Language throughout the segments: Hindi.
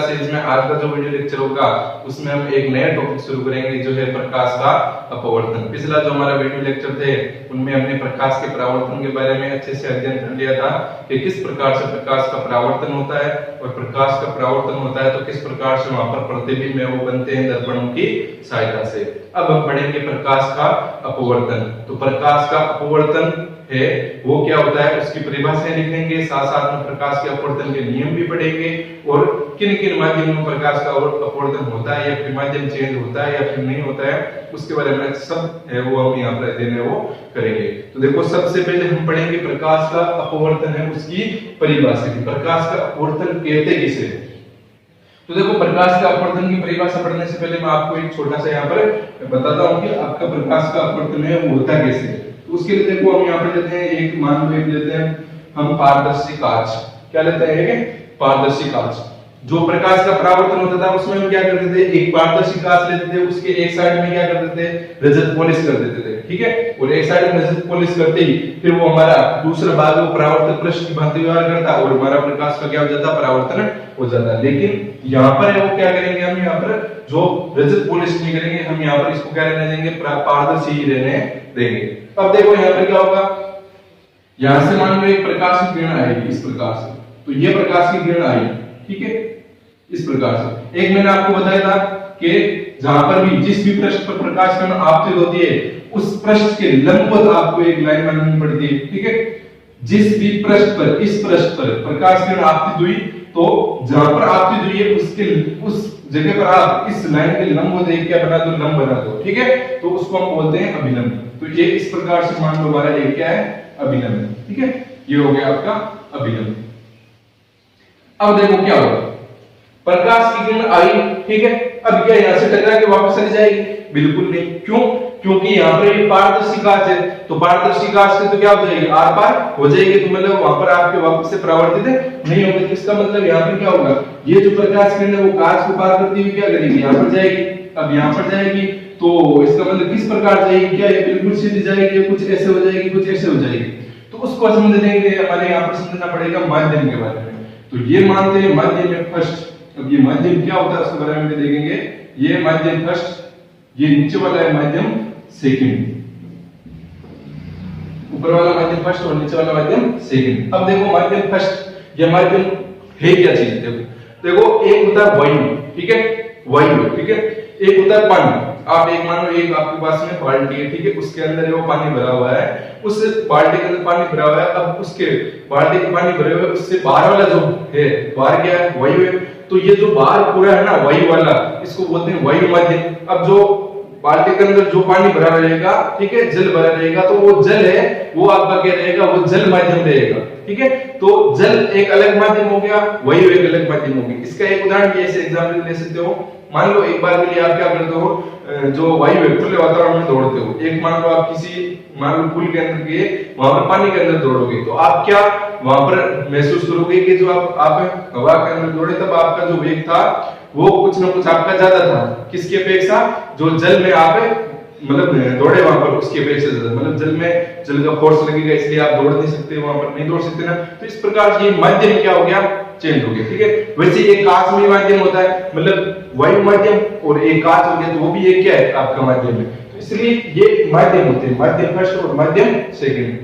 सीरीज में आज का जो वीडियो लेक्चर होगा उसमें हम एक नया टॉपिक शुरू करेंगे जो है प्रकाश का अपवर्तन। पिछला जो हमारा वीडियो लेक्चर थे उनमें हमने प्रकाश के परावर्तन के बारे में अच्छे से अध्ययन कर लिया था कि किस प्रकार से प्रकाश का परावर्तन होता है और प्रकाश का परावर्तन होता है तो किस प्रकार से वहां पर प्रतिबिंब है वो बनते हैं दर्पणों की सहायता से। अब हम पढ़ेंगे प्रकाश का अपवर्तन। तो प्रकाश का अपवर्तन है वो क्या होता है उसकी परिभाषाएं लिखेंगे, साथ साथ में प्रकाश के अपवर्तन के नियम भी पढ़ेंगे और किन किन माध्यमों में प्रकाश का अपवर्तन होता है या फिर माध्यम चेंज होता है या फिर नहीं होता है उसके बारे में सब है वो हम यहाँ पर अध्ययन है वो करेंगे। तो देखो सबसे पहले हम पढ़ेंगे प्रकाश का अपवर्तन है उसकी परिभाषा की। प्रकाश का अपवर्तन कहते किसे? तो देखो प्रकाश का अपवर्तन की परिभाषा पढ़ने से पहले मैं आपको एक छोटा सा यहाँ पर बताता हूँ कि आपका प्रकाश का अपवर्तन है वो होता कैसे। तो उसके लिए देखो हम यहाँ पर लेते हैं एक मान लो लेते हैं हम पारदर्शी कांच। क्या लेते हैं? पारदर्शी कांच। जो प्रकाश का परावर्तन होता था उसमें हम क्या करते थे, एक पारदर्शी कांच लेते थे, उसके एक साइड में क्या करते थे, रजत पॉलिश कर देते थे, ठीक है। और एक साइड में रजत पॉलिश करते ही फिर वो हमारा दूसरा भाग वो परावर्तक पृष्ठ की भांति व्यवहार करता और हमारा प्रकाश का क्या हो जाता, परावर्तन हो जाता। लेकिन यहाँ पर है वो क्या करेंगे हम यहाँ पर जो रजत पॉलिश नहीं करेंगे, हम यहाँ पर इसको क्या रहने देंगे, पारदर्शी ही रहने देंगे। अब देखो यहाँ पर क्या होगा, यहां से मान लो एक प्रकाश की किरण आएगी इस प्रकार से, तो ये प्रकाश की किरण आई, ठीक है, इस प्रकार से। एक मैंने आपको बताया था कि जहां पर भी जिस भी पृष्ठ पर प्रकाश किरण आपतित होती है उस पृष्ठ के लंबवत आपको एक लाइन बनानी पड़ती है, ठीक है। जिस भी पृष्ठ पर, इस पृष्ठ पर प्रकाश किरण आपतित हुई तो जहां पर आपतित हुई है उसके उस जगह पर आप इस लाइन के लंबवत एक क्या बना दो, लंब बना दो, ठीक है। तो उसको हम बोलते हैं अभिलंब। तो ये इस प्रकार से मान लो हमारा एक क्या है, अभिलंब, ठीक है। ये हो गया आपका अभिलंब। अब देखो क्या होगा, प्रकाश की किरण आई, ठीक है। अब क्या यहां से टकरा के वापस चली जाएगी? बिल्कुल नहीं। क्यों? क्योंकि यहाँ पर ये पारदर्शी कांच है, तो पारदर्शी कांच से तो क्या हो जाएगी, आर पार हो जाएगी, तो मतलब वहां पर आपके वापस से परावर्तित नहीं होगी। इसका मतलब यहाँ पर क्या होगा, ये जो प्रकाश किरण है वो कांच को पार करती हुई क्या करेगी, यहाँ पर जाएगी। अब यहाँ पर जाएगी तो इसका मतलब किस प्रकार जाएगी, क्या ये बिल्कुल सीधी जाएगी, कुछ ऐसे हो जाएगी, कुछ ऐसे हो जाएगी। तो उसको समझने के लिए हमारे यहाँ पर समझना पड़ेगा माध्यम के बारे में। तो ये मानते हैं माध्यम में फर्स्ट। अब ये माध्यम क्या होता है उसके बारे में भी देखेंगे। ये माध्यम फर्स्ट, ये नीचे वाला है माध्यम सेकंड, ऊपर वाला माध्यम फर्स्ट और नीचे वाला माध्यम सेकंड। अब देखो माध्यम फर्स्ट, ये माध्यम है क्या चीज? देखो एक होता है वायु, ठीक है, वायु, ठीक है। एक होता है पानी। आप एक मान लो एक आपके पास में बाल्टी है, ठीक है, उसके अंदर वो पानी भरा हुआ है, उस बाल्टी के अंदर पानी भरा हुआ है। अब उसके बाल्टी के पानी भरे हुए उससे बाहर वाला जो है, बाहर क्या है, वायु है। तो ये जो बाहर पूरा है ना वायु वाला, इसको बोलते हैं वायु माध्यम। अब जो बाल्टी के अंदर जो पानी भरा रहेगा, ठीक है, जल भरा रहेगा, तो वो जल है वो आपका क्या रहेगा, वो जल माध्यम रहेगा, ठीक है। तो जल एक अलग माध्यम हो गया, वायु एक अलग माध्यम हो गया। इसका एक उदाहरण भी ऐसे एग्जांपल ले सकते हो। मान लो एक बार के लिए आप क्या करते हो, जो वायु है खुले वातावरण में दौड़ते हो। एक मान लो आप किसी मान लो पुल के अंदर गए, वहां पर पानी के अंदर दौड़ोगे, तो आप क्या वहां पर महसूस करोगे कि जो आप हवा के अंदर दौड़े तब आपका जो वेग था वो कुछ ना कुछ आपका ज्यादा था। किसकी अपेक्षा? जो जल में आप मतलब दौड़े वहां पर उसकी अपेक्षा ज्यादा, मतलब जल में जल का फोर्स लगेगा इसलिए आप दौड़ नहीं सकते, वहां पर नहीं दौड़ सकते ना। तो इस प्रकार ये माध्यम क्या हो गया, चेंज हो गया, ठीक है। वैसे एक कांच में माध्यम होता है, मतलब वायु माध्यम, और एक कांच हो गया तो वो भी एक क्या है, आपका माध्यम है। तो इसलिए ये माध्यम होते हैं, माध्यम फर्स्ट और माध्यम सेकंड।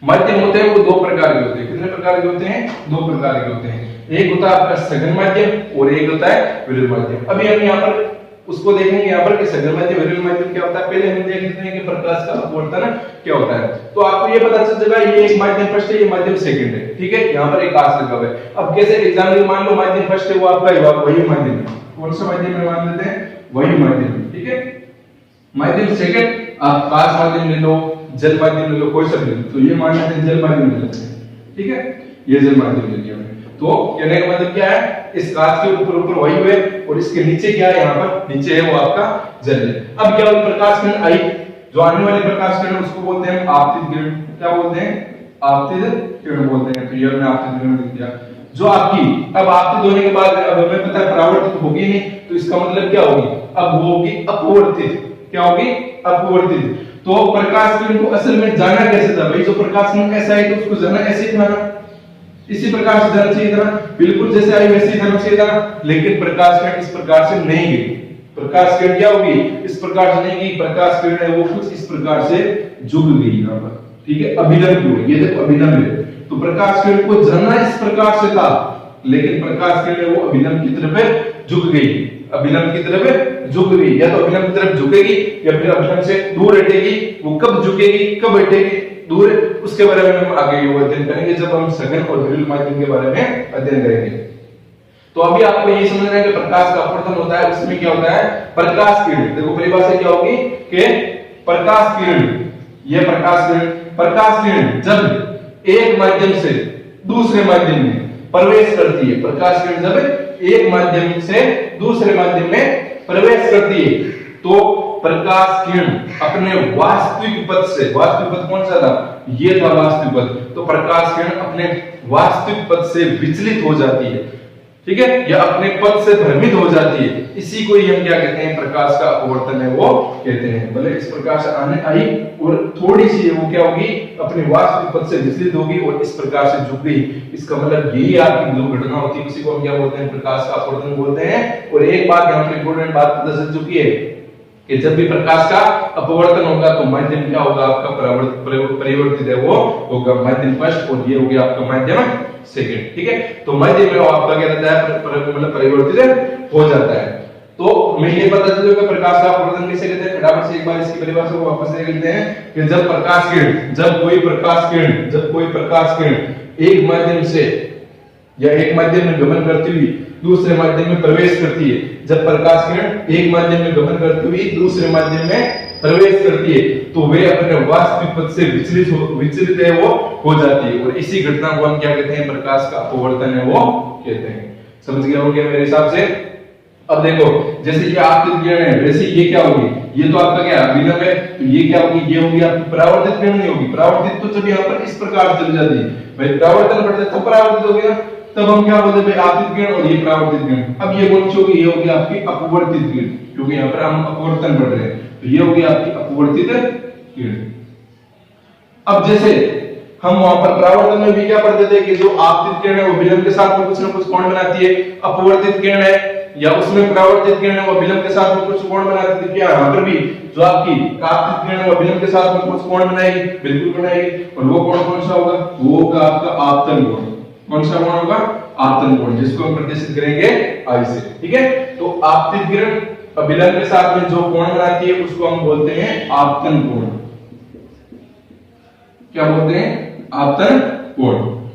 माध्यम होते हैं वो दो प्रकार के होते हैं। कितने प्रकार के होते हैं? दो प्रकार के होते हैं। एक होता है आपका सघन माध्यम और एक होता है विरल माध्यम। अभी हम यहाँ पर उसको देखेंगे यहाँ पर कि सघन माध्यम विरल माध्यम क्या होता है। पहले हम देख लेते हैं कि प्रकाश का अपवर्तन क्या होता है। तो आपको ये पता चल जाएगा ये एक माध्यम फर्स्ट है, ये माध्यम सेकंड है, ठीक है। यहाँ पर एक कांच लगा हुआ है। अब कैसे एग्जाम में मान लो माध्यम फर्स्ट है वो आपका वायु माध्यम है। कौन सा माध्यम में मान लेते हैं? वायु माध्यम, ठीक है। माध्यम सेकंड आप कांच माध्यम ले लो, जल माध्यम ले लो, कोई सा ले लो। तो ये मान लेते हैं जल माध्यम ले लेते हैं, ठीक है, ये जल माध्यम ले लिया। तो कहने का मतलब क्या है, इस कांच के ऊपर वायु है और इसके नीचे क्या है, यहाँ पर नीचे है वो आपका जल है। अब क्या होगा, प्रकाश किरण आई, जो आने वाली प्रकाश किरण उसको बोलते हैं आपतित किरण। क्या बोलते हैं? आपतित किरण बोलते हैं। तो ये हमने आपतित किरण लिख दिया। जो आपकी अब आपतित होने के बाद अब हमें पता है परावर्तित होगी नहीं, तो इसका मतलब क्या होगी, अब वो होगी अपवर्तित। क्या होगी? अपवर्तित। तो प्रकाश किरण को असल में जाना कैसे था भाई, जो प्रकाश किरण ऐसा है तो उसको जाना ऐसे था ना, इसी प्रकार से जाना चाहिए था, बिल्कुल जैसे आई वैसे ही जाना चाहिए था, लेकिन प्रकाश किरण इस प्रकार से नहीं गई। प्रकाश किरण क्या होगी, इस प्रकार से नहीं गई, प्रकाश किरण है वो कुछ इस प्रकार से झुक गई यहाँ पर, ठीक है, अभिलंब की ओर। ये देखो अभिलंब है, तो प्रकाश किरण को जाना इस प्रकार से था, लेकिन प्रकाश किरण वो अभिलंब की तरफ झुक गई, अभिलंब की तरफ झुक गई, या तो अभिलंब की तरफ झुकेगी या फिर अभिलंब से दूर हटेगी। वो कब झुकेगी कब हटेगी दूर, उसके बारे में हम आगे अध्ययन करेंगे जब हम सघन और विरल माध्यम के बारे में अध्ययन करेंगे। तो अभी आपको ये समझना है कि प्रकाश का अपवर्तन होता है, उसमें क्या होता है, प्रकाश किरण। देखो परिभाषा क्या होगी कि प्रकाश किरण, ये प्रकाश किरण जब एक माध्यम से दूसरे माध्यम में प्रवेश करती है, प्रकाश किरण जब एक माध्यम से दूसरे माध्यम में प्रवेश करती है, तो प्रकाश किरण अपने वास्तविक पथ से, वास्तविक पथ कौन सा था, ये था वास्तविक पथ, तो प्रकाश किरण अपने वास्तविक पथ से विचलित हो जाती है, ठीक है, या अपने पथ से भ्रमित हो जाती है। इसी को ही हम क्या कहते हैं, प्रकाश का अपवर्तन है वो कहते हैं। भले इस प्रकार से आने आई और थोड़ी सी वो क्या होगी, अपने वास्तविक पथ से विचलित होगी और इस प्रकार से झुक गई। इसका मतलब यही आपकी जो घटना होती है उसी को हम क्या बोलते हैं, प्रकाश का अपवर्तन बोलते हैं। और एक बात यहाँ पे इंपॉर्टेंट बात पता चल चुकी है कि जब भी प्रकाश का अपवर्तन होगा तो माध्यम क्या होगा, आपका परिवर्तित है वो होगा माध्यम फर्स्ट, और ये हो गया आपका माध्यम सेकंड, ठीक है। तो माध्यम में आपका क्या रहता है, मतलब परिवर्तित हो जाता है। तो मैं ये पता चल गया प्रकाश का अपवर्तन किसे कहते हैं। फटाफट से एक बार इसकी परिभाषा को वापस देख लेते हैं कि जब कोई प्रकाश किरण एक माध्यम से या एक माध्यम में गमन करती हुई दूसरे माध्यम में प्रवेश करती है, जब प्रकाश किरण एक माध्यम में गमन करती हुई दूसरे माध्यम में प्रवेश करती है, तो वे अपने वास्तविक पथ से विचलित है वो हो जाती है, और इसी घटना को हम क्या कहते हैं, प्रकाश का अपवर्तन है वो कहते हैं। समझ गए होंगे मेरे हिसाब से। अब देखो जैसे ये आपतित किरण है, वैसे ये क्या होगी, ये तो आपका क्या अभिलंब है, तो ये क्या होगी, ये होगी आपकी परावर्तित किरण नहीं होगी। परावर्तित तो जब यहाँ पर इस प्रकार चली जाती है, भाई परावर्तन बढ़ जाता है, परावर्तित हो गया, तब हम क्या बोलते हैं, आपतित किरण और ये परावर्तित किरण। अब ये कौन सी होगी, ये होगी आपकी अपवर्तित किरण, क्योंकि यहाँ पर हम अपवर्तन बढ़ रहे हैं, तो ये होगी आपकी अपवर्तित किरण। अब जैसे हम वहां पर परावर्तन में भी क्या पढ़ते थे कि जो आपतित किरण है वो विलंब के साथ में कुछ ना कुछ कोण बनाती है, अपवर्तित किरण है या उसमें परावर्तित किरण है वो विलंब के साथ में कुछ कोण बनाती थी। क्या यहाँ पर भी जो आपकी आपतित किरण है वो विलंब के साथ में कुछ कोण बनाएगी, बिल्कुल बनाएगी, और वो कोण कौन सा होगा, वो होगा आपका आपतन कोण। कौन सा कोण होगा, आपतन कोण, जिसको हम प्रदर्शित करेंगे आई से, ठीक है। तो आपतित किरण विलंब के साथ में जो कोण बनाती है उसको हम बोलते हैं आपतन कोण। क्या बोलते हैं, आपतन कोण।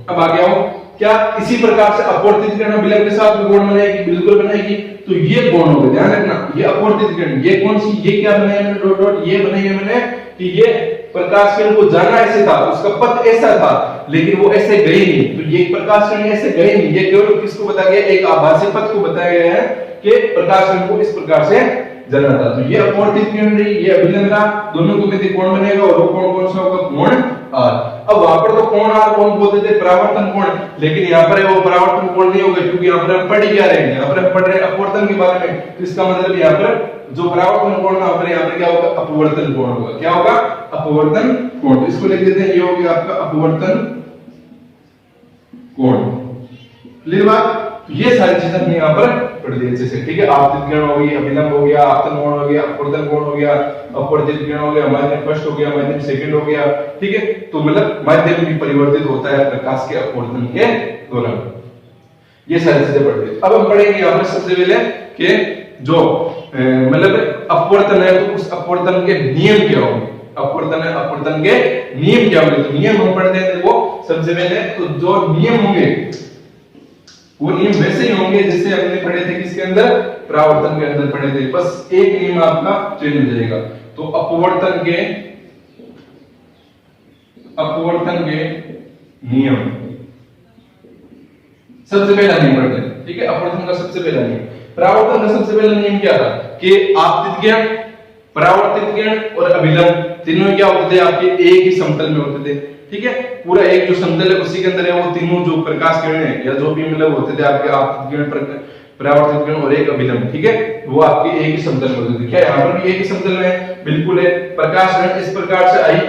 अब आगे आओ, क्या इसी प्रकार से अपवर्तित किरण विलंब के साथ में कोण बनाएगी, बिल्कुल बनाएगी। तो ये कोण होगा, ध्यान रखना, ये अपवर्तित किरण, ये कौन सी, ये क्या बनाया मैंने डॉट डॉट, ये बनाई है मैंने कि ये प्रकाश किरण को जाना ऐसे था, उसका पथ ऐसा था, लेकिन वो ऐसे गई नहीं। तो ये प्रकाश किरण ऐसे गई नहीं, ये केवल किसको बताया गया, एक आभासी पथ को बताया गया है कि प्रकाश किरण को इस प्रकार से जाना था। तो ये अपवर्तित किरण रही, ये अभिलंब रहा, दोनों को मिलकर कोण बनेगा, और वो कोण कौन सा होगा, कोण आर। अब वहां पर तो कोण आर कौन बोलते थे, परावर्तन कोण, लेकिन यहाँ पर वो परावर्तन कोण नहीं होगा, क्योंकि यहाँ पर हम पढ़ क्या रहे हैं, यहाँ पर हम पढ़ रहे हैं अपवर्तन के बारे में। तो इसका मतलब यहाँ पर जो परावर्तन कोण यहाँ पर क्या होगा, अपवर्तन कोण होगा। क्या होगा, अपवर्तन कोण। तो इसको लिख देते हैं, ये हो गया आपका अपवर्तन कोण। क्लियर बात। ये सारी चीजें हमने यहाँ पर पढ़ दी अच्छे से, ठीक है। आपतित किरण हो गई, अभिलंब हो गया, आपतन कोण हो गया, अपवर्तन कोण हो गया, अपवर्तित किरण हो गया, माध्यम फर्स्ट हो गया, माध्यम सेकंड हो गया, ठीक है। तो मतलब माध्यम भी परिवर्तित होता है प्रकाश के अपवर्तन के दौरान। ये सारी चीजें पढ़ दी। अब हम पढ़ेंगे यहाँ पर सबसे पहले कि जो मतलब अपवर्तन है, तो उस अपवर्तन के नियम क्या होंगे, अपवर्तन है, अपवर्तन के नियम क्या होंगे। तो नियम हम पढ़ते हैं, वो सबसे पहले तो जो नियम होंगे वो नियम वैसे ही होंगे जैसे हमने पढ़े थे किसके अंदर, परावर्तन के अंदर पढ़े थे, बस एक नियम आपका चेंज हो जाएगा। तो अपवर्तन के नियम, सबसे पहला नियम पढ़ते हैं, ठीक है। अपवर्तन का सबसे पहला नियम, परावर्तन का सबसे पहला नियम क्या था कि आपतित किरण, परावर्तित किरण और अभिलंब तीनों क्या होते थे, आपके एक ही समतल में होते थे, ठीक है। पूरा एक जो समतल है उसी के अंदर है वो तीनों जो प्रकाश किरण है या जो भी मतलब होते थे आपके आपतित किरण, परावर्तित किरण और एक अभिलंब, ठीक है, वो आपके एक ही समतल में होते थे। क्या यहाँ पर भी एक ही समतल में, बिल्कुल है। प्रकाश किरण इस प्रकार से आई,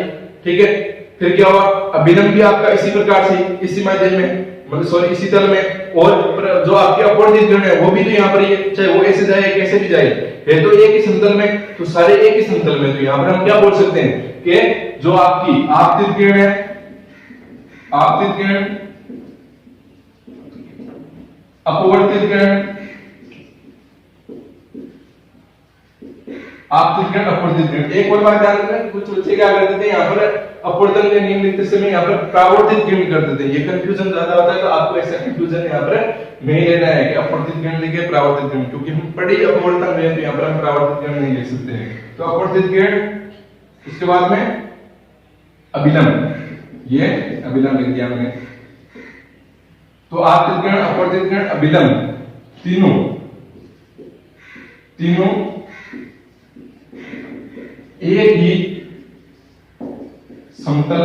ठीक है। फिर क्या हुआ, अभिलंब भी आपका इसी प्रकार से, इसी माध्यम में, मतलब सॉरी इसी तल में, और जो आपके अपवर्तित किरण है वो भी तो यहाँ पर ये चाहे वो ऐसे जाए कैसे भी जाए है तो एक ही समतल में, तो सारे एक ही समतल में, तो यहाँ पर हम क्या बोल सकते हैं कि जो आपकी आपतित किरण है, आपतित किरण, अपवर्तित किरण, आपतित किरण, अपवर्तित किरण। एक और बात ध्यान रखना, कुछ बच्चे क्या करते थे यहाँ पर अपवर्तन का नियम लिखते समय यहाँ पर परावर्तित किरण करते थे, ये कंफ्यूजन ज्यादा होता है, तो आपको ऐसा कंफ्यूजन यहाँ पर नहीं लेना है कि अपवर्तित किरण लिखे परावर्तित किरण, क्योंकि हम पढ़े अपवर्तन में तो यहाँ पर हम परावर्तित किरण नहीं लिख सकते हैं। तो अपवर्तित किरण, उसके बाद में अभिलंब, ये अभिलंब लिख दिया हमने। तो आपतित किरण, अपवर्तित किरण, अभिलंब, तीनों एक ही समतल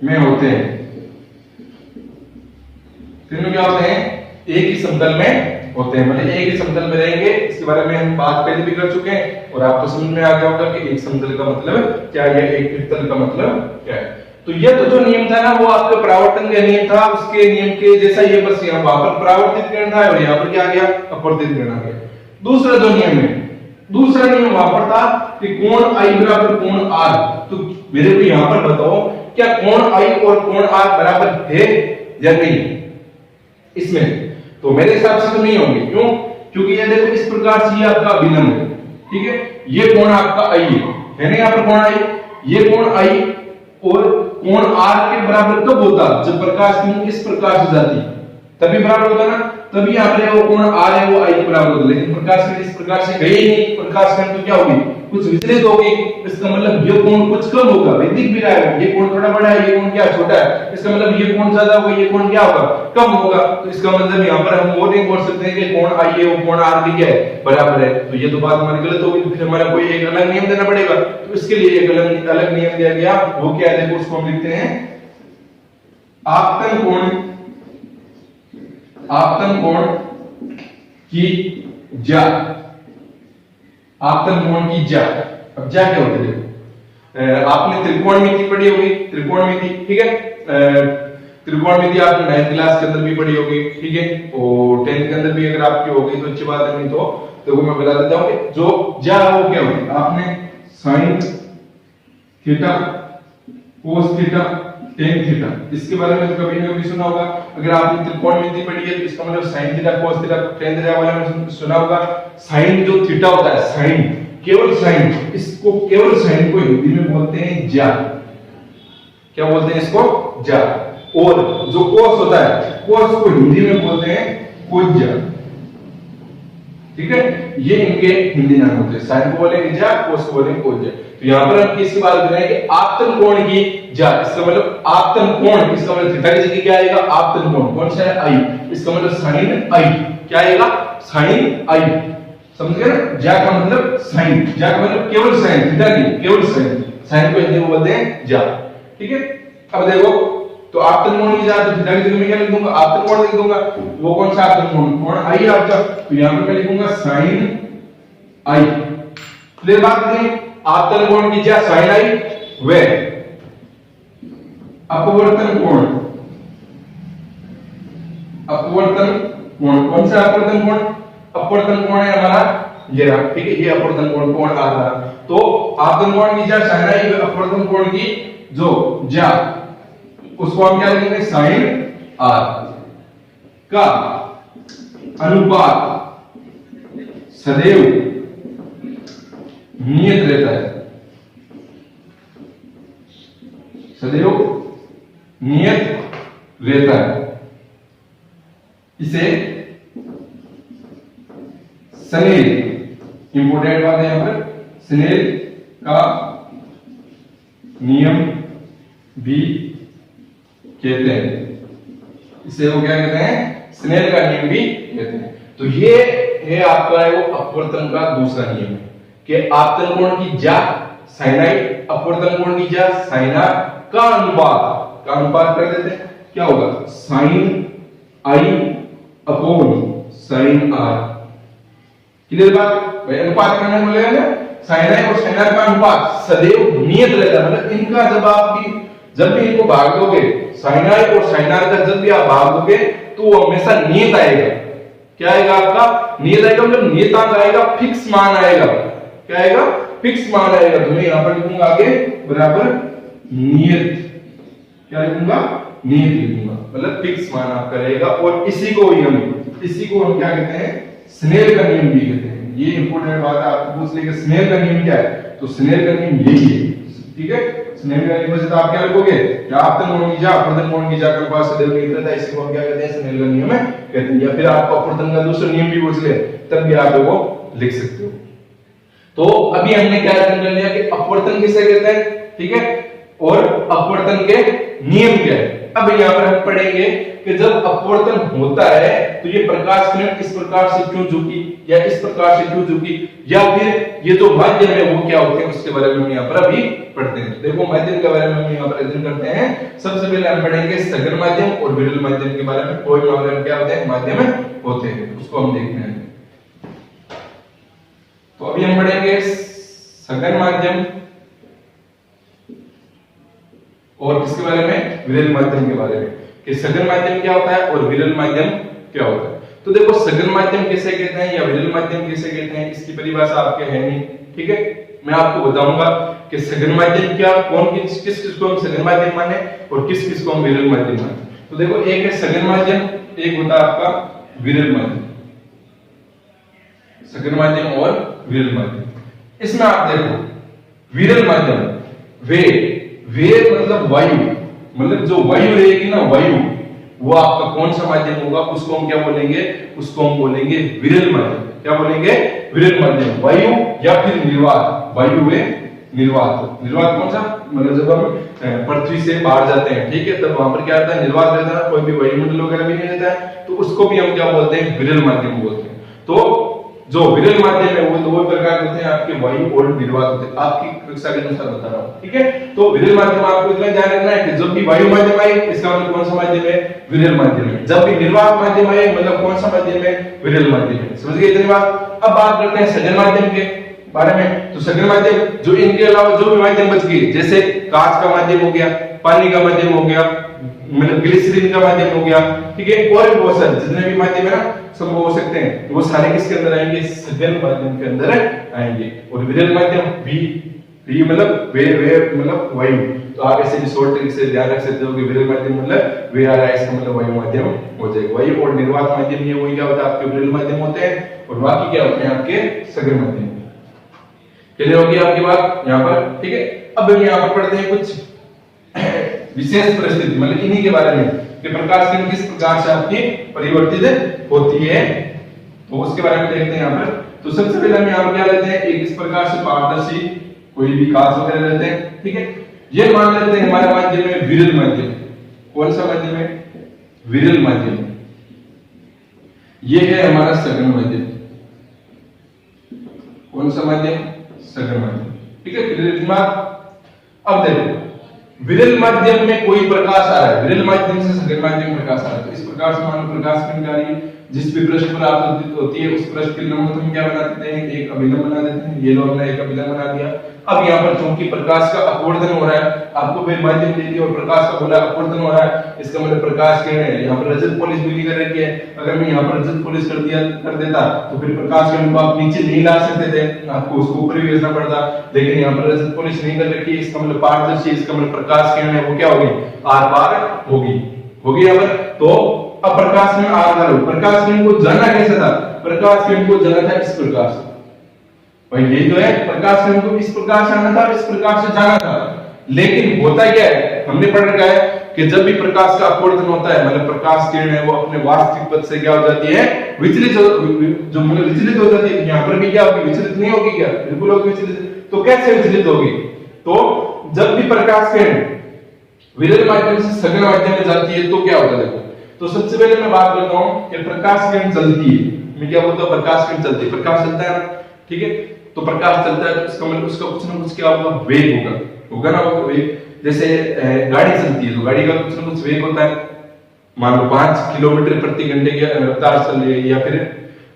में होते हैं, तीनों क्या होते हैं, एक ही समतल में होते हैं, मतलब एक ही समतल में रहेंगे। इसके बारे में हम बात पहले भी कर चुके हैं और आपको समझ में आ गया होगा कि एक समतल का मतलब क्या है, एक वितल का मतलब क्या है। तो ये तो जो नियम था ना वो आपके परावर्तन का नियम था, उसके नियम के जैसा ये, बस यहाँ वहां पर परावर्तित किरण था और यहाँ पर क्या आ गया, अपवर्तित किरण आ गया। दूसरा जो नियम है, दूसरा नियम वहां पर था कि कोण आई बराबर कोण आर। तो मेरे को यहां पर बताओ क्या कोण आई और कोण आर बराबर है या नहीं इसमें? तो मेरे हिसाब से तो नहीं होंगे। क्यों? क्योंकि ये देखो इस प्रकार से ये आपका अभिलंब है, ठीक है, ये कोण आपका आई है ना, यहाँ पर कोण आई, ये कोण आई और कोण आर के बराबर कब होता, जब प्रकाश की इस प्रकार से जाती तभी बराबर होता ना, तभी यहाँ पर वो कोण आर है वो आई के बराबर होता। लेकिन प्रकाश की इस प्रकार से गई नहीं, प्रकाश की तो क्या होगी, कुछ विचलित होगी, इसका मतलब ये कोण कुछ कम होगा, वैदिक भी रहा है, ये कोण थोड़ा बड़ा है, ये कोण क्या छोटा है, इसका मतलब ये कोण ज्यादा होगा, ये कोण क्या होगा, कम होगा। तो इसका मतलब यहाँ पर हम वो नहीं बोल सकते हैं कि कोण आई है वो कोण आर भी क्या है, बराबर है। तो ये तो बात हमारी गलत होगी, फिर हमारा कोई एक अलग नियम देना पड़ेगा। तो इसके लिए एक अलग नियम दिया गया, वो क्या है, देखो उसको हम लिखते हैं आपतन कोण, आपतन कोण की ज्या, आपतन कोण की ज्या। अब ज्या क्या होती है, आपने त्रिकोणमिति पढ़ी होगी, त्रिकोणमिति, ठीक है, त्रिकोणमिति आपने 9th क्लास के अंदर भी पढ़ी होगी, ठीक है, और 10th के अंदर भी अगर आपकी होगी तो अच्छी बात है, नहीं तो मैं बता देता हूं कि जो ज्या वो क्या होती है, आपने sine theta, cos theta, tan theta, इसके बारे में तो कभी ना कभी सुना होगा। अगर आपने त्रिकोणमिति पढ़ी है तो इसका मतलब sine theta, cos theta, tan theta वाले में सुना होगा। साइन जो थीटा होता है, साइन, केवल साइन, इसको केवल साइन को हिंदी में बोलते हैं ज्या। क्या बोलते हैं इसको? ज्या। और जो कोस होता है, कोस को हिंदी में बोलते हैं कोज्या, ठीक है, ये इनके हिंदी नाम होते हैं। साइन को बोलेंगे ज्या, कोस को बोलेंगे कोज्या। तो यहाँ पर हम किसकी बात कर रहे हैं कि आपतन कोण की ज्या, इसका मतलब आपतन कोण, इसका मतलब थीटा की जगह क्या आएगा, आपतन कोण, कौन सा है, आई, इसका मतलब साइन आई, क्या आएगा, साइन आई, समझ गए ना? ज्या का मतलब साइन, ज्या का मतलब केवल साइन, थीटा नहीं, केवल साइन, साइन को हिंदी में बोलते हैं ज्या, ठीक है। अब देखो, तो आपतन कोण की ज्या, तो थीटा की जगह में क्या लिख दूंगा, आपतन कोण लिख दूंगा। वो कौन सा आपतन कोण, कोण आई आपका, तो यहाँ पे मैं लिखूंगा साइन आई। क्लियर बात है? आपतन कोण की ज्या साइन आई, वे अपवर्तन कोण, अपवर्तन कोण, कौन सा अपवर्तन कोण, अपवर्तन कोण है हमारा ये रहा, ठीक है, ये अपवर्तन कोण, कोण आ रहा। तो आपतन कोण की ज्या साइन आई, वे अपवर्तन कोण की जो ज्या, उसको हम क्या लिखेंगे, साइन आर का अनुपात सदैव नियत रहता है, सदैव नियत रहता है। इसे स्नेल, इंपोर्टेंट बात है यहां पर, स्नेल का नियम भी कहते हैं। इसे वो क्या कहते हैं, स्नेल का नियम भी कहते हैं। तो ये है आपका वो अपवर्तन का दूसरा नियम कि आपतन कोण की ज्या साइन आई, अपवर्तन कोण की ज्या साइन आर का अनुपात कर देते हैं, क्या होगा, sine I upon sine R. Clear बात? भाई अनुपात करने बोलेगा ना, साइन आई और साइन आर का अनुपात सदैव नियत रहता है, मतलब इनका जब आपकी जब भी इनको भाग दोगे sin i और sin r का जब भी आप भाग दोगे तो वो हमेशा नियत आएगा। क्या आएगा आपका? नियत आएगा, मतलब नियतांक आएगा, फिक्स मान आएगा। क्या आएगा? फिक्स मान आएगा। तो मैं यहां पर लिखूंगा आगे बराबर नियत। क्या लिखूंगा? नियत लिखूंगा, मतलब फिक्स मान आपका रहेगा। और इसी को हम क्या कहते हैं? स्नेल का नियम भी कहते हैं। ये इंपॉर्टेंट बात है, आपको पूछ लेंगे स्नेल का नियम क्या है, तो स्नेल का नियम यही है। ठीक है, स्नेल का नियम से तो आप क्या लिखोगे? या आपतन मोड़ की जा अपवर्तन मोड़ की जा के पास सदैव नियत था, इसी को हम क्या कहते हैं? स्नेल का नियम है कहते हैं। या फिर आपको अपवर्तन का दूसरा नियम भी पूछ ले तब भी आप वो लिख सकते हो। तो अभी हमने क्या जान लिया कि अपवर्तन किसे कहते हैं, ठीक है, और अपवर्तन के नियम क्या है। अब यहाँ पर हम पढ़ेंगे कि जब अपवर्तन होता है तो ये प्रकाश किरण इस प्रकार से क्यों झुकी या इस प्रकार से क्यों झुकी, या फिर ये जो माध्यम है वो क्या होते हैं, उसके बारे में हम यहाँ पर अभी पढ़ते हैं। देखो माध्यम के बारे में हम यहाँ पर अध्ययन करते हैं। सबसे पहले हम पढ़ेंगे सघन माध्यम और विरल माध्यम के बारे में। कोई माध्यम क्या होते हैं? माध्यम होते हैं, उसको हम देखते हैं। तो अभी हम पढ़ेंगे सघन माध्यम और किसके बारे में? विरल माध्यम के बारे में, कि सघन माध्यम क्या होता है और विरल माध्यम क्या होता है। तो देखो सघन माध्यम किसे कहते हैं या विरल माध्यम किसे कहते हैं, इसकी परिभाषा आपके है नहीं। ठीक है, मैं आपको बताऊंगा कि सघन माध्यम क्या, कौन किस किस को हम सघन माध्यम माने और किस किस को हम विरल माध्यम माने। तो देखो एक है सघन माध्यम, एक होता है आपका विरल माध्यम। सघन माध्यम और विरल माध्यम। इसमें आप देखो विरल माध्यम, वे मतलब वायु, मतलब जो वायु रहेगी ना, वायु, वो आपका कौन सा माध्यम होगा, उसको हम क्या बोलेंगे? उसको हम बोलेंगे विरल माध्यम। क्या बोलेंगे? विरल माध्यम। वायु या फिर निर्वात, वायु वे निर्वात। निर्वात कौन सा? मतलब जब हम पृथ्वी से बाहर जाते हैं, ठीक है, तब वहां पर क्या होता है? निर्वात रहता है, कोई भी वायुमंडल वगैरह भी नहीं रहता है, तो उसको भी हम क्या बोलते हैं? विरल माध्यम बोलते हैं। तो जो विरल माध्यम है वो दो प्रकार होते हैं आपके, वायु और निर्वात होते हैं। आपकी कक्षा के अनुसार बता रहा हूं, ठीक है। तो विरल माध्यम आपको इतना ध्यान रखना है कि जब भी वायु माध्यम आए इसका मतलब कौन सा माध्यम है? विरल माध्यम है। जब भी निर्वात माध्यम आए मतलब कौन सा माध्यम है? विरल माध्यम है। समझ गए इतनी बात? अब बात करते हैं सघन माध्यम के बारे में। तो सघन माध्यम जो इनके अलावा जो भी माध्यम बच गए, जैसे कांच का माध्यम हो गया, पानी का माध्यम हो गया, मतलब ग्लिसरीन का माध्यम हो गया, ठीक है, और भी बहुत सारे जितने भी माध्यम है ना सब हो सकते हैं, तो वो सारे किसके अंदर आएंगे? सघन माध्यम के अंदर आएंगे। और विरल माध्यम भी मतलब वे मतलब वायु। तो आप ऐसे भी शॉर्ट ट्रिक से ध्यान रख सकते हो कि विरल माध्यम मतलब वे आ रहा है, इसका मतलब वायु माध्यम हो जाएगा। वायु और निर्वात माध्यम ये वही क्या होता है? आपके विरल माध्यम होते हैं, और बाकी क्या होते हैं? आपके सघन माध्यम। क्लियर होगी आपकी बात यहाँ पर? ठीक है, अब हम यहाँ पर पढ़ते हैं कुछ विशेष परिस्थिति, मतलब इन्हीं के बारे में कि प्रकाश किरण किस प्रकार से आपकी परिवर्तित होती है, तो उसके बारे में देखते हैं यहाँ पर। तो सबसे पहले हम यहाँ पर क्या लेते हैं? एक इस प्रकार से पारदर्शी कोई भी कांच वगैरह लेते हैं, ठीक है। ये मान लेते हैं हमारा माध्यम है विरल माध्यम। कौन सा माध्यम है? विरल माध्यम। ये है हमारा सघन माध्यम। कौन सा माध्यम? सघन माध्यम, ठीक है। अब देखो विरल माध्यम में कोई प्रकाश आ रहा है, विरल माध्यम से सघन माध्यम में प्रकाश आ रहा है, तो इस प्रकार से मान लो प्रकाश किरण आ रही है, जिस भी पृष्ठ पर आपतित होती है उस पृष्ठ के लंब हम क्या बना देते हैं? एक अभिलंब बना देते हैं। ये लो हमने एक अभिलंब बना दिया। अब यहाँ पर चूंकि प्रकाश का अपवर्तन हो रहा है, आपको फिर माध्यम दे दिया और प्रकाश का बोला अपवर्तन हो रहा है, इसका मतलब प्रकाश किरण है। यहाँ पर रजत पॉलिश भी कर रखी है, अगर मैं यहाँ पर रजत पॉलिश कर देता तो फिर प्रकाश किरण को आप नीचे नहीं ला सकते थे, आपको उसको ऊपर भी भेजना पड़ता। लेकिन यहाँ पर रजत पॉलिश नहीं कर रखी है, इसका मतलब पारदर्शी, इसका मतलब प्रकाश किरण है वो क्या होगी? आर पार होगी यहाँ पर। तो अब प्रकाश किरण आर पार होगी। प्रकाश किरण को जाना कैसे था? प्रकाश किरण को जाना था इस प्रकार से, भाई यही तो है, प्रकाश किरण को इस प्रकार से आना था और इस प्रकार से जाना था। लेकिन होता क्या है, हमने पढ़ रखा है कि जब भी प्रकाश का अपवर्तन होता है मतलब प्रकाश किरण है वो अपने वास्तविक पथ से क्या हो जाती है? विचलित हो जाती है। यहाँ पर भी क्या होगी? विचलित नहीं होगी क्या? बिल्कुल होगी विचलित। तो कैसे विचलित होगी? तो जब भी प्रकाश किरण विरल माध्यम से सघन माध्यम में जाती है तो क्या होता है? देखो, तो सबसे पहले मैं बात करता हूँ कि प्रकाश किरण चलती है। मैं क्या बोलता हूँ? प्रकाश किरण चलती है, प्रकाश चलता है ना, ठीक है। तो प्रकाश चलता है तो इसका मतलब उसका कुछ ना कुछ क्या होगा? वेग होगा ना, वो वेग। जैसे गाड़ी चलती है तो गाड़ी का कुछ ना कुछ वेग होता है। मान लो 5 किलोमीटर प्रति घंटे की रफ्तार चल रही है, या फिर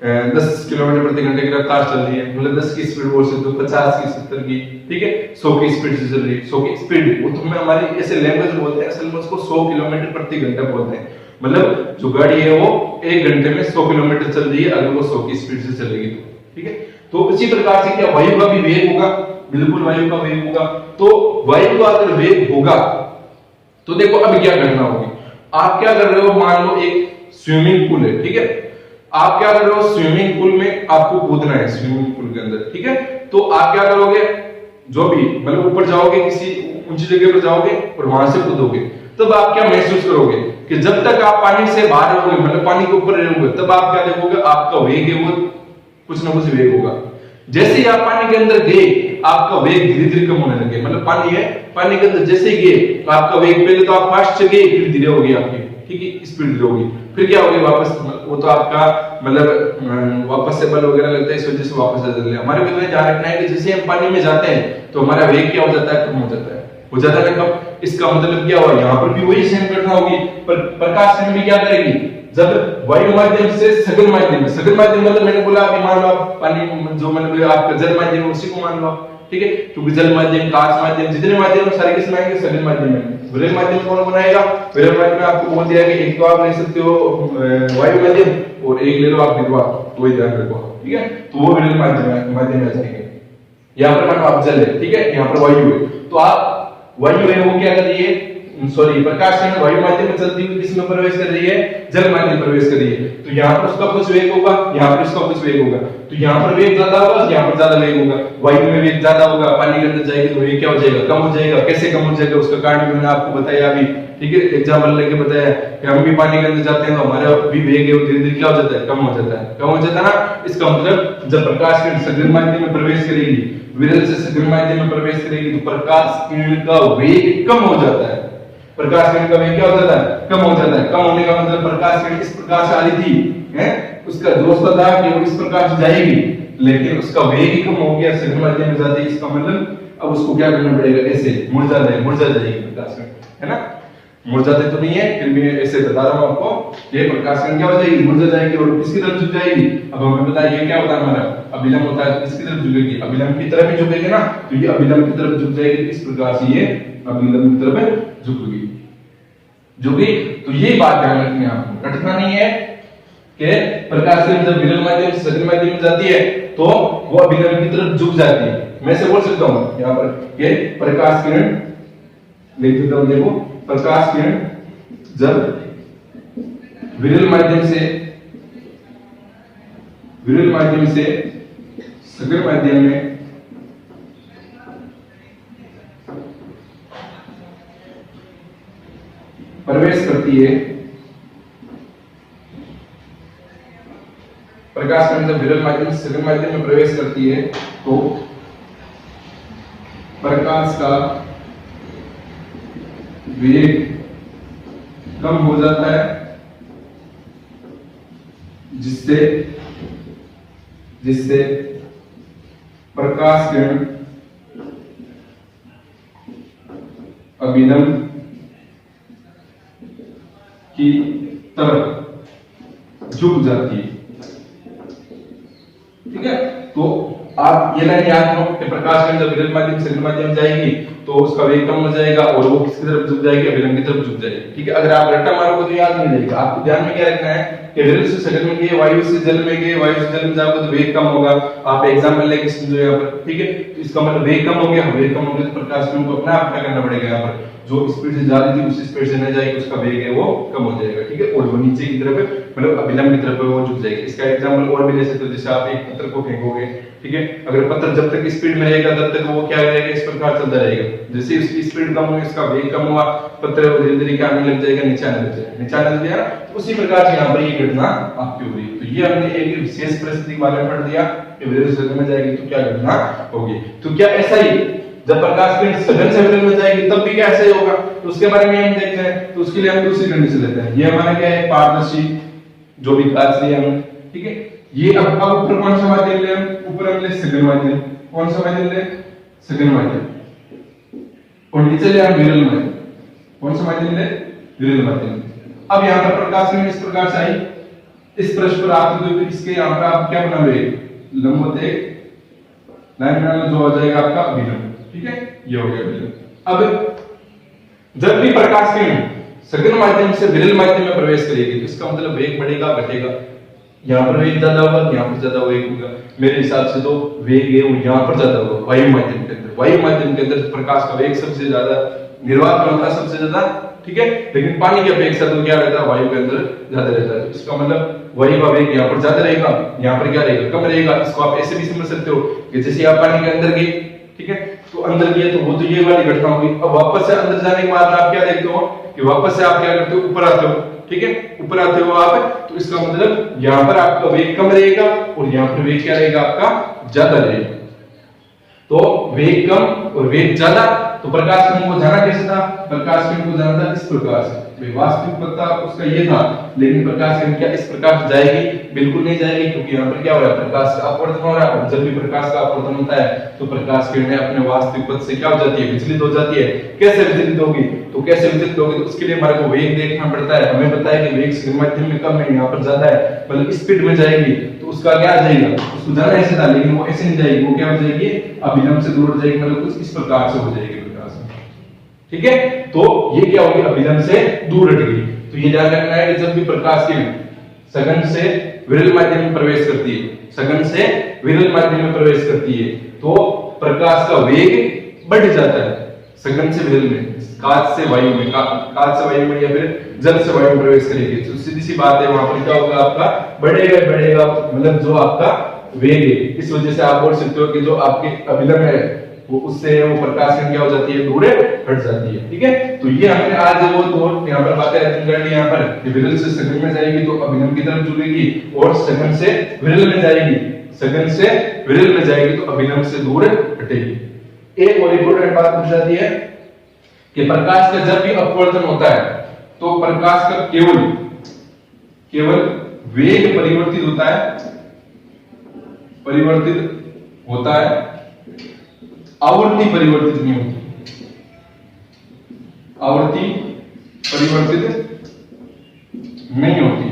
10 किलोमीटर प्रति घंटे की रफ्तार चल रही है, मतलब 10 की स्पीड बोल सकते हो, 50 की, 70 की, ठीक है, 100 की स्पीड से चल रही है, 100 की स्पीड, वो तो हमारी ऐसे लैंग्वेज बोलते हैं, असल में उसको 100 किलोमीटर प्रति घंटा बोलते हैं, मतलब जो गाड़ी है वो 1 घंटे में 100 किलोमीटर चल रही है अगर वो 100 की स्पीड से चलेगी तो, ठीक है। तो इसी प्रकार से क्या वायु का भी वेग होगा, बिल्कुल वायु का वेग होगा। तो वायु का अगर वेग होगा तो देखो अब क्या घटना होगी, आप क्या कर रहे हो, मान लो एक स्विमिंग पूल है, ठीक है, आप क्या कर रहे हो, स्विमिंग पूल में आपको कूदना है, स्विमिंग पूल के अंदर, ठीक है, तो आप क्या करोगे, जो भी मतलब ऊपर जाओगे, किसी ऊंची जगह पर जाओगे और वहां से कूदोगे, तब आप क्या महसूस करोगे कि जब तक आप पानी से बाहर रहोगे, मतलब पानी के ऊपर रहोगे, तब आप क्या देखोगे, आपका वेग है वो कुछ ना कुछ वेग होगा। जैसे ही आप पानी के अंदर गए, आपका वेग धीरे धीरे कम होने लगे, मतलब पानी है, पानी के अंदर जैसे ही गए तो आपका वेग, पहले तो आप फास्ट चले, फिर धीरे हो गई आपकी, ठीक है, स्पीड धीरे होगी, फिर क्या होगी वापस, वो तो आपका मतलब वापस से बल वगैरह लगता है, इस वजह से वापस आ जाता है। हमारे को तो ध्यान रखना है कि जैसे हम पानी में जाते हैं तो हमारा वेग क्या हो जाता है, कम हो जाता है, हो जाता है कब, इसका मतलब क्या हुआ, यहाँ पर भी वही सेम घटना होगी, पर प्रकाश में भी क्या करेगी, जब वायु माध्यम से सघन माध्यम में, सघन माध्यम मतलब मैंने बोला अभी मान लो आप पानी जो मतलब आपका जल माध्यम है उसी को मान लो, ठीक है, क्योंकि जल माध्यम, काच माध्यम, जितने माध्यम सारे किसमें आएंगे, सघन माध्यम में। विरल माध्यम कौन बनाएगा, विरल माध्यम में आपको बोल दिया कि एक तो आप ले सकते हो वायु माध्यम और एक ले लो आप विद्युत, तो वही ध्यान रखो, ठीक है, तो वो विरल माध्यम में जाएंगे। यहाँ पर मानो आप जल है, ठीक है, यहाँ पर वायु है, तो आप वायु है वो क्या कर रही है, सॉरी प्रकाश किरण वायु माध्यम में चलती हुई किसमें प्रवेश कर रही है, जल माध्यम प्रवेश कर रही है, तो यहाँ पर उसका कुछ वेग होगा, यहाँ पर उसका कुछ वेग होगा, तो यहाँ पर वेग ज्यादा होगा, यहाँ पर ज्यादा वेग होगा, वायु में वेग ज्यादा होगा, पानी के अंदर जाएगी तो वेग क्या हो जाएगा, कम हो जाएगा। कैसे कम हो जाएगा, उसका कारण मैंने आपको बताया अभी, ठीक है, एग्जाम्पल लेके बताया कि हम भी पानी के अंदर जाते हैं तो हमारा भी वेग है वो धीरे धीरे क्या हो जाता है, कम हो जाता है, कम हो जाता है ना। इसका मतलब जब प्रकाश किरण सघन माध्यम में प्रवेश करेगी, विरल से सघन माध्यम में प्रवेश करेगी, तो प्रकाश किरण का वेग कम हो जाता है, प्रकाश किरण का वेग क्या हो जाता है, कम हो जाता है। कम होने का मतलब प्रकाश किरण इस प्रकार से आ रही थी, है, उसका दोस्त था कि वो इस प्रकार से जाएगी, लेकिन उसका वेग ही कम हो गया, सघन माध्यम में जाती है, इसका मतलब अब उसको क्या करना पड़ेगा, ऐसे मुड़ जाएगी प्रकाश किरण, है ना, मुड़ जाते तो नहीं है, फिर भी ऐसे बता रहा हूं आपको, ये प्रकाश किरण क्या हो जाएगी, मुड़ जाएगी और किसकी तरफ झुक जाएगी। अब हमें पता है ये क्या होता है, हमारा अभिलंब होता है, किसकी तरफ झुकेगी, अभिलंब की तरफ ही झुकेगी ना, तो ये अभिलंब की तरफ झुक जाएगी, इस प्रकार से ये अभिलंब की तरफ झुकेगी, तो ये बात ध्यान रखनी है आपको, रटना नहीं है कि प्रकाश किरण जब विरल माध्यम से सघन माध्यम में जाती है तो वो अभिलंब की तरफ झुक जाती है। मैं से बोल सकता हूं यहाँ पर ये प्रकाश किरण लिख देता हूं, देखो प्रकाश किरण जब विरल माध्यम से सघन माध्यम में प्रवेश करती है, प्रकाश किरण जब विरल माध्यम से सघन माध्यम में प्रवेश करती है तो प्रकाश का वेग कम हो जाता है, जिससे प्रकाश किरण अभिलंब की तरफ झुक जाती है, ठीक है। तो आप ये लाइन याद रखो कि प्रकाश किरण जब विरल माध्यम से सघन माध्यम जाएगी तो उसका वेग कम हो जाएगा और वो किसकी तरफ झुक जाएगी, अभिलंब की तरफ झुक जाएगी, ठीक है। अगर आप रट्टा मारोगे तो याद नहीं रहेगा, आपको ध्यान में क्या रखना है कि विरल से सघन में गए, वायु से जल में गए, वायु से जल में जाओगे तो वेग कम होगा। आप एग्जांपल लेके समझो यहाँ पर, ठीक है, तो इसका मतलब वेग कम हो गया, वेग कम हो गया तो प्रकाश किरण को अपना आप क्या करना पड़ेगा, यहाँ पर जो स्पीड से जा रही थी उसी स्पीड से नहीं जाएगी, उसका वेग है वो कम हो जाएगा, ठीक है, और वो नीचे की तरफ मतलब अभिलंब की तरफ वो झुक जाएगी। इसका एग्जांपल और भी ले सकते हो, जैसे आप एक पत्थर को फेंकोगे, ठीक है, अगर पत्थर जब तक स्पीड में रहेगा तब तक वो क्या रहेगा, इस प्रकार चलता रहेगा, जैसे उसकी स्पीड कम हुई, इसका वेग कम हुआ, पत्थर धीरे धीरे क्या आने लग जाएगा, नीचे आने लग जाएगा, नीचे आने लग जाएगा। उसी प्रकार से यहाँ पर ये घटना आपकी हो रही है। तो ये हमने एक विशेष परिस्थिति के बारे में पढ़ दिया कि विरल से में जाएगी तो क्या घटना होगी। तो क्या ऐसा ही जब प्रकाश किरण सघन से विरल में जाएगी तब भी क्या ऐसा ही होगा, तो उसके बारे में हम देखते हैं। तो उसके लिए हम दूसरी कंडीशन लेते हैं, ये हमारा क्या है, पारदर्शी जो भी कांच लिया हमने, ठीक है। ये अब ऊपर कौन सा माध्यम ले, ऊपर हम ले सघन माध्यम, कौन सा माध्यम ले, सघन माध्यम, और नीचे ले हम विरल माध्यम, कौन सा माध्यम ले, विरल माध्यम। अब यहाँ पर प्रकाश किरण इस प्रकार से आई, इस पृष्ठ पर आपके तो इसके यहाँ पर आप क्या बनाओगे, लंबवत एक लाइन बना लो, जो हो जाएगा आपका अभिलंब। ठीक है, ये हो गया अभिलंब। अब जब भी प्रकाश किरण सघन माध्यम से विरल माध्यम में प्रवेश करेगी तो इसका मतलब वेग बढ़ेगा घटेगा, यहाँ पर वेग ज्यादा होगा, यहाँ पर ज्यादा वेग होगा। मेरे हिसाब से तो वेग है वो यहाँ पर ज्यादा होगा वायु माध्यम के अंदर। वायु माध्यम के अंदर प्रकाश का वेग सबसे ज्यादा निर्वात में होता है, सबसे ज्यादा। ठीक है, लेकिन पानी की अपेक्षा तो क्या रहता है, वायु के अंदर ज्यादा रहता है। तो इसका मतलब वायु का वेग यहाँ पर ज्यादा रहेगा, यहाँ पर क्या रहेगा, कम रहेगा। इसको आप ऐसे भी समझ सकते हो कि जैसे आप पानी के अंदर गए, ठीक है, तो अंदर गए तो वो तो ये वाली घटना होगी। अब वापस से अंदर जाने के बाद आप क्या देखते हो कि वापस से आप क्या करते हो, ऊपर आते हो। ठीक है, ऊपर आते हो आप, तो इसका मतलब यहाँ पर आपका वेग कम रहेगा और यहाँ पर वेग क्या रहेगा, आपका ज्यादा रहेगा। तो वेग कम और वेग ज्यादा, तो प्रकाश किरण को जाना कैसे था, प्रकाश किरण को जाना था इस प्रकार से। वास्तविक पता उसका ये था, लेकिन प्रकाश किरण क्या इस प्रकार से जाएगी, बिल्कुल नहीं जाएगी, क्योंकि यहाँ पर क्या हो रहा है, प्रकाश का अपवर्तन हो रहा है। जब भी प्रकाश का अपवर्तन होता है तो प्रकाश किरणें अपने वास्तविक पथ से क्या हो जाती है, विचलित हो जाती है। कैसे विचलित होगी, तो कैसे विचलित होगी, तो उसके लिए हमारे को वेग देखना पड़ता है। हमें पता है कि वेग सघन माध्यम में कम है, यहाँ पर ज्यादा है, मतलब स्पीड में जाएगी, तो उसका क्या आ जाएगा, उसको जाना ऐसे था, लेकिन वो ऐसे नहीं जाएगी, वो क्या हो जाएगी, अभिलंब से दूर हो जाएगी, मतलब कुछ इस प्रकार से हो जाएगी प्रकाश। ठीक है, तो ये क्या होगी, अभिलंब से दूर हट गई। तो ये ध्यान रखना है कि जब भी प्रकाश किरण सघन से विरल माध्यम में प्रवेश करती है, सघन से विरल माध्यम में प्रवेश करती है, तो प्रकाश का वेग बढ़ जाता है। सघन से विरल में, कांच से वायु में, कांच से वायु में या फिर जल से वायु में प्रवेश करेगी, तो सीधी सी बात है, वहां पर क्या होगा, आपका बढ़ेगा बढ़ेगा, मतलब जो आपका वेग है। इस वजह से आप बोल सकते हो कि जो आपके अभिलंब है वो उससे वो प्रकाश किरण क्या हो जाती है, दूर हट जाती है। ठीक है, तो ये हमने आज वो तो यहाँ पर बातें कर ली। यहाँ पर विरल से सघन में जाएगी तो अभिलंब की तरफ जुड़ेगी, और सघन से विरल में जाएगी, सघन से विरल में जाएगी तो अभिलंब से दूर हटेगी। एक और इंपॉर्टेंट बात पूछ जाती है कि प्रकाश का जब भी अपवर्तन होता है तो प्रकाश का केवल वेग परिवर्तित होता है, आवृत्ति परिवर्तित नहीं होती, आवृत्ति परिवर्तित नहीं होती,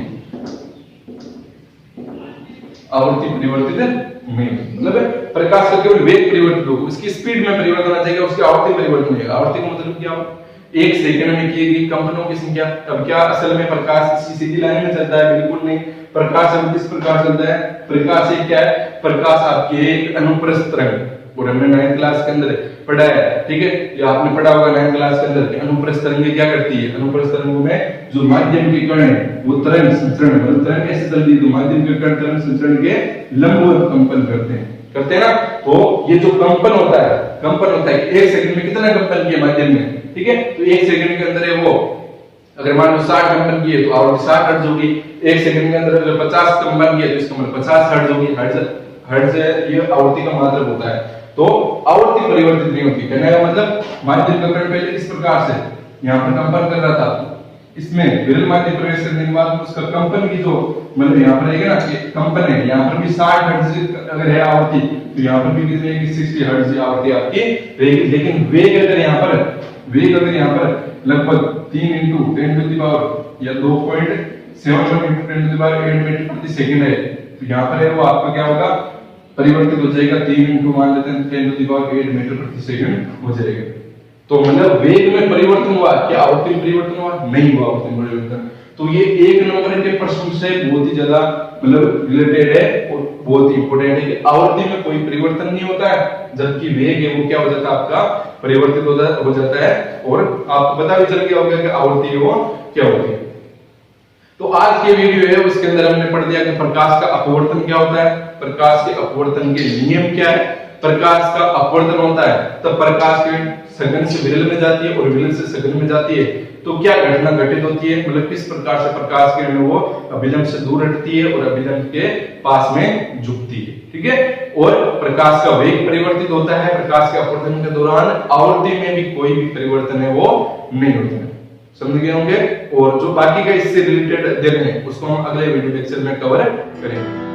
आवृत्ति परिवर्तित नहीं होती, मतलब प्रकाश का केवल वेग परिवर्तित होगा, उसकी स्पीड में परिवर्तन आ जाएगा, उसकी आवृत्ति परिवर्तन नहीं होगा। आवृत्ति का मतलब क्या हो, एक सेकंड में की गई कंपनों की संख्या। अब क्या असल में प्रकाश सीधी लाइन में चलता है, बिल्कुल नहीं। प्रकाश अब किस प्रकार चलता है, प्रकाश एक क्या है, प्रकाश आपकी एक अनुप्रस्थ तरंग, और हमने 9th क्लास के अंदर पढ़ा है। ठीक है, ये आपने पढ़ा होगा 9th क्लास के अंदर, अनुप्रस्थ तरंगें क्या करती है, अनुप्रस्थ तरंगों में जो माध्यम के कण है वो तरंग संचरण, मतलब तरंग कैसे चलती है, तो माध्यम के कण तरंग संचरण के लंबवत कंपन करते हैं ना। तो ये जो कंपन होता है एक सेकंड में कितना कंपन किया माध्यम में, ठीक है, तो एक सेकंड के अंदर है वो, अगर मान लो 60 कंपन किए तो आवृत्ति 60 हर्ट्ज होगी। एक सेकंड के अंदर अगर 50 कंपन किए तो इसका मतलब 50 हर्ट्ज होगी। हर्ट्ज ये आवृत्ति का मात्रक होता है, तो आवृत्ति परिवर्तित नहीं होती। कहने का मतलब माध्यम का कण पहले इस प्रकार से यहाँ पर कंपन कर रहा था, इसमें विरल माध्यम प्रवेश करने के बाद उसका कंपन की जो मतलब यहाँ पर रहेगा ना, कंपन है, यहाँ पर भी 60 हर्ट्ज अगर है आवृत्ति, तो यहाँ पर भी कितनी है, 60 हर्ट्ज आवृत्ति आपकी रहेगी। लेकिन वेग अगर यहाँ पर लगभग 3 × 10⁻⁸ या 2.71 × 10⁸ मीटर प्रति सेकंड है, तो यहाँ पर है वो आपका क्या होगा, परिवर्तित हो जाएगा 3 × मान लेते हैं 10⁸ मीटर प्रति सेकंड हो जाएगा। तो मतलब वेग में परिवर्तन हुआ, क्या आवृत्ति में परिवर्तन हुआ, नहीं हुआ आवृत्ति में परिवर्तन। तो ये 1 नंबर के प्रश्न से बहुत ही ज्यादा मतलब रिलेटेड है और बहुत ही इंपॉर्टेंट है कि आवृत्ति में कोई परिवर्तन नहीं होता है, जबकि वेग है वो क्या हो जाता है, आपका परिवर्तित हो जाता है। और आपको पता भी चल गया होगा कि आवृत्ति वो क्या होती है। तो आज के वीडियो है उसके अंदर हमने पढ़ दिया कि प्रकाश का अपवर्तन क्या होता है, प्रकाश के अपवर्तन के नियम क्या है। प्रकाश का अपवर्तन होता है तब प्रकाश किरण सघन से विरल में जाती है और विरल से सघन में जाती है, तो क्या घटना घटित होती है, मतलब किस प्रकार से प्रकाश किरण वो अभिलंब से दूर हटती है और अभिलंब के पास में झुकती है। ठीक है, और प्रकाश का वेग परिवर्तित होता है। प्रकाश के अपवर्तन के दौरान आवृत्ति में भी कोई भी परिवर्तन है वो नहीं होता है। समझ गए होंगे। और जो बाकी का इससे रिलेटेड अध्ययन है उसको हम अगले वीडियो लेक्चर में कवर करेंगे।